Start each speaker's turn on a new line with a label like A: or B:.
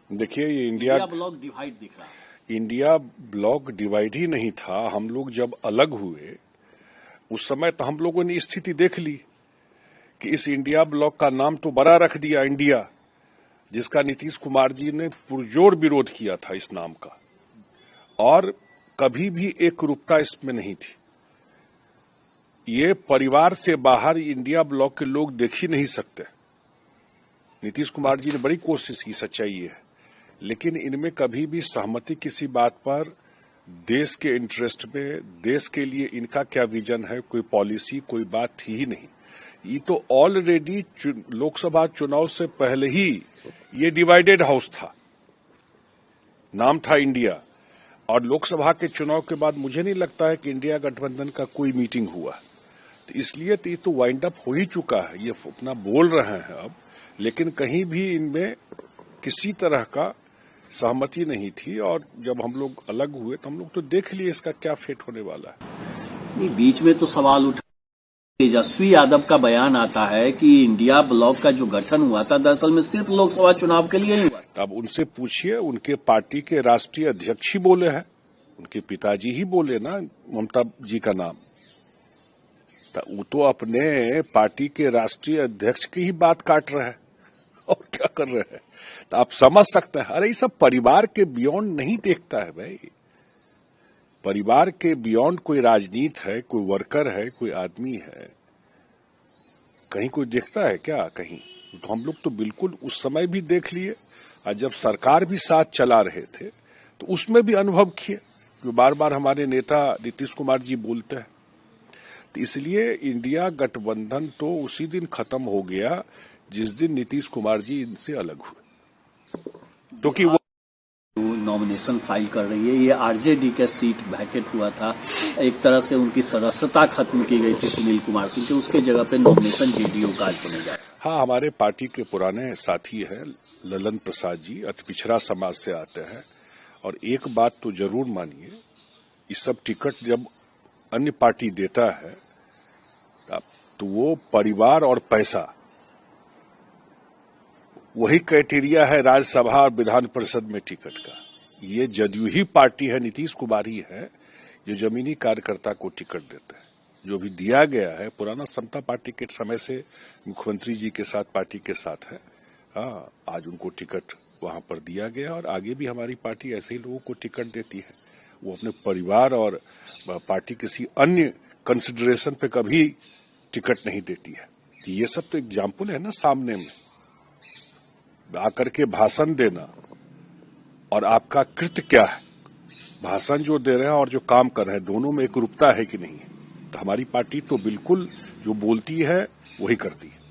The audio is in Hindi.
A: देखिए, ये इंडिया
B: ब्लॉक डिवाइड दिख रहा है।
A: इंडिया ब्लॉक डिवाइड ही नहीं था। हम लोग जब अलग हुए उस समय तो हम लोगों ने स्थिति देख ली कि इस इंडिया ब्लॉक का नाम तो बड़ा रख दिया इंडिया, जिसका नीतीश कुमार जी ने पुरजोर विरोध किया था इस नाम का, और कभी भी एक रूपता इसमें नहीं थी। ये परिवार से बाहर इंडिया ब्लॉक के लोग देख ही नहीं सकते। नीतीश कुमार जी ने बड़ी कोशिश की, सच्चाई है, लेकिन इनमें कभी भी सहमति किसी बात पर देश के इंटरेस्ट में, देश के लिए इनका क्या विजन है, कोई पॉलिसी, कोई बात थी ही नहीं। ये तो ऑलरेडी लोकसभा चुनाव से पहले ही ये डिवाइडेड हाउस था, नाम था इंडिया, और लोकसभा के चुनाव के बाद मुझे नहीं लगता है कि इंडिया गठबंधन का कोई मीटिंग हुआ। तो इसलिए तो ये तो वाइंड अप हो ही चुका है। ये अपना बोल रहे हैं अब, लेकिन कहीं भी इनमें किसी तरह का सहमति नहीं थी। और जब हम लोग अलग हुए तो हम लोग तो देख लिए इसका क्या फेट होने वाला है।
B: बीच में तो सवाल उठा, तेजस्वी यादव का बयान आता है कि इंडिया ब्लॉक का जो गठन हुआ था दरअसल में सिर्फ लोकसभा चुनाव के लिए ही हुआ।
A: अब उनसे पूछिए, उनके पार्टी के राष्ट्रीय अध्यक्ष ही बोले हैं, उनके पिताजी ही बोले ना ममता जी का नाम, तो वो तो अपने पार्टी के राष्ट्रीय अध्यक्ष की ही बात काट रहे हैं और क्या कर रहे हैं। तो आप समझ सकते हैं, अरे ये सब परिवार के बियॉन्ड नहीं देखता है भाई। परिवार के बियॉन्ड कोई राजनीति है, कोई वर्कर है, कोई आदमी है, कहीं कोई देखता है क्या कहीं? तो हम लोग तो बिल्कुल उस समय भी देख लिए, और जब सरकार भी साथ चला रहे थे तो उसमें भी अनुभव किए, जो बार बार हमारे नेता नीतीश कुमार जी बोलते हैं। तो इसलिए इंडिया गठबंधन तो उसी दिन खत्म हो गया जिस दिन नीतीश कुमार जी इनसे अलग हुए, क्योंकि वो
B: नॉमिनेशन फाइल कर रही है। ये आरजेडी का सीट वैकेट हुआ था, एक तरह से उनकी सदस्यता खत्म की गई थी सुनील कुमार सिंह के, उसके जगह पे नॉमिनेशन जेडीयू का होने जा रहा है।
A: हाँ, हमारे पार्टी के पुराने साथी हैं ललन प्रसाद जी, अति पिछड़ा समाज से आते हैं, और एक बात तो जरूर मानिए, ये सब टिकट जब अन्य पार्टी देता है तो वो परिवार और पैसा, वही क्राइटेरिया है राज्यसभा और विधान परिषद में टिकट का। ये जदयू ही पार्टी है, नीतीश कुमार ही है जो जमीनी कार्यकर्ता को टिकट देते हैं। जो भी दिया गया है पुराना समता पार्टी के समय से मुख्यमंत्री जी के साथ पार्टी के साथ है। हाँ, आज उनको टिकट वहां पर दिया गया, और आगे भी हमारी पार्टी ऐसे ही लोगों को टिकट देती है। वो अपने परिवार और पार्टी किसी अन्य कंसिडरेशन पे कभी टिकट नहीं देती है। तो ये सब तो एग्जाम्पल है ना सामने में, आकर के भाषण देना और आपका कृत्य क्या है, भाषण जो दे रहे हैं और जो काम कर रहे हैं, दोनों में एक रूपता है कि नहीं है। तो हमारी पार्टी तो बिल्कुल जो बोलती है वही करती है।